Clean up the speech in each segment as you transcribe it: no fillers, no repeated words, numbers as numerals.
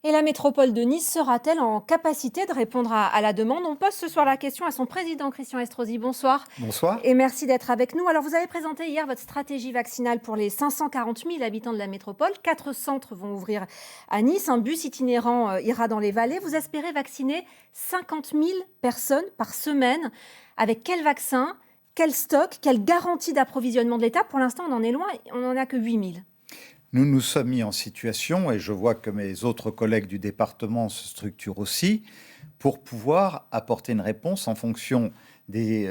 Et la métropole de Nice sera-t-elle en capacité de répondre à la demande? On pose ce soir la question à son président Christian Estrosi. Bonsoir Bonsoir. et merci d'être avec nous. Alors vous avez présenté hier votre stratégie vaccinale pour les 540 000 habitants de la métropole. 4 centres vont ouvrir à Nice. Un bus itinérant ira dans les vallées. Vous espérez vacciner 50 000 personnes par semaine. Avec quel vaccin? Quel stock? Quelle garantie d'approvisionnement de l'État? Pour l'instant, on en est loin. On n'en a que 8 000. Nous nous sommes mis en situation, et je vois que mes autres collègues du département se structurent aussi, pour pouvoir apporter une réponse en fonction des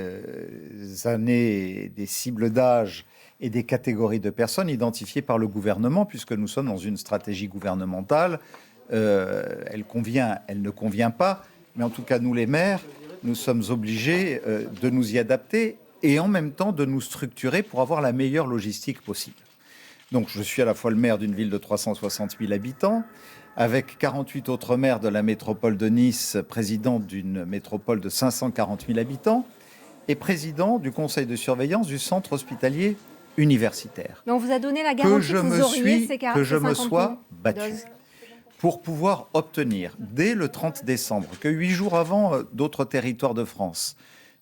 années, des cibles d'âge et des catégories de personnes identifiées par le gouvernement, puisque nous sommes dans une stratégie gouvernementale. Elle convient, elle ne convient pas, mais en tout cas, nous les maires, nous sommes obligés de nous y adapter et en même temps de nous structurer pour avoir la meilleure logistique possible. Donc, je suis à la fois le maire d'une ville de 360 000 habitants, avec 48 autres maires de la métropole de Nice, président d'une métropole de 540 000 habitants, et président du conseil de surveillance du centre hospitalier universitaire. Mais on vous a donné la garantie que vous auriez ces 50 000 que je me sois battu doses. pour pouvoir obtenir, dès le 30 décembre, que 8 jours avant d'autres territoires de France,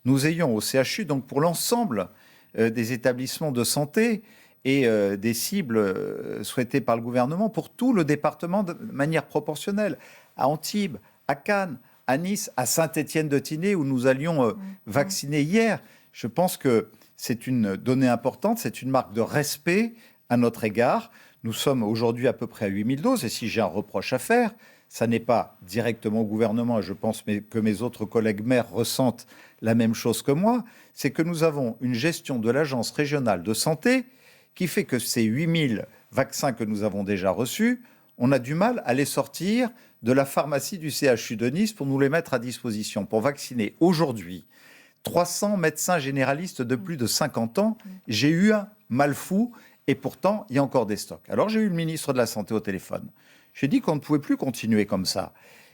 nous ayons au CHU, donc pour l'ensemble des établissements de santé, et des cibles souhaitées par le gouvernement pour tout le département de manière proportionnelle, à Antibes, à Cannes, à Nice, à Saint-Étienne-de-Tinée, où nous allions vacciner hier. Je pense que c'est une donnée importante, c'est une marque de respect à notre égard. Nous sommes aujourd'hui à peu près à 8 000 doses, et si j'ai un reproche à faire, ça n'est pas directement au gouvernement, et je pense que mes autres collègues maires ressentent la même chose que moi, c'est que nous avons une gestion de l'Agence régionale de santé qui fait que ces 8 000 vaccins que nous avons déjà reçus, on a du mal à les sortir de la pharmacie du CHU de Nice pour nous les mettre à disposition, pour vacciner aujourd'hui 300 médecins généralistes de plus de 50 ans. J'ai eu un mal fou et pourtant, il y a encore des stocks. Alors, j'ai eu le ministre de la Santé au téléphone. J'ai dit qu'on ne pouvait plus continuer comme ça.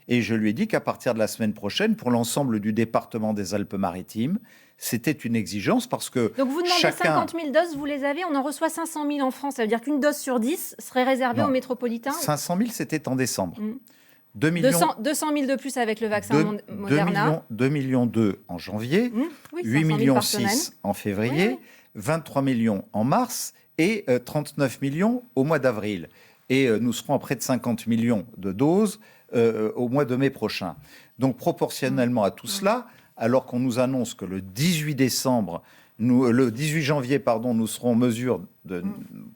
Et je lui ai dit qu'à partir de la semaine prochaine, pour l'ensemble du département des Alpes-Maritimes, c'était une exigence parce que donc vous demandez chacun... 50 000 doses, vous les avez, on en reçoit 500 000 en France. Ça veut dire qu'une dose sur 10 serait réservée aux métropolitains. 500 000, c'était en décembre. 200 000 de plus avec le vaccin Moderna. 2 millions en janvier, Oui, 8 millions 6 en février, Oui. 23 millions en mars et 39 millions au mois d'avril. Et nous serons à près de 50 millions de doses au mois de mai prochain. Donc proportionnellement à tout cela, alors qu'on nous annonce que le 18 janvier, nous serons en mesure de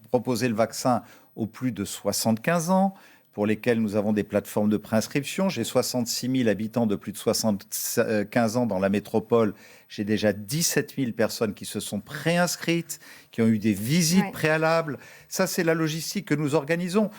proposer le vaccin aux plus de 75 ans, pour lesquels nous avons des plateformes de préinscription. J'ai 66 000 habitants de plus de 75 ans dans la métropole. J'ai déjà 17 000 personnes qui se sont préinscrites, qui ont eu des visites préalables. Ça, c'est la logistique que nous organisons.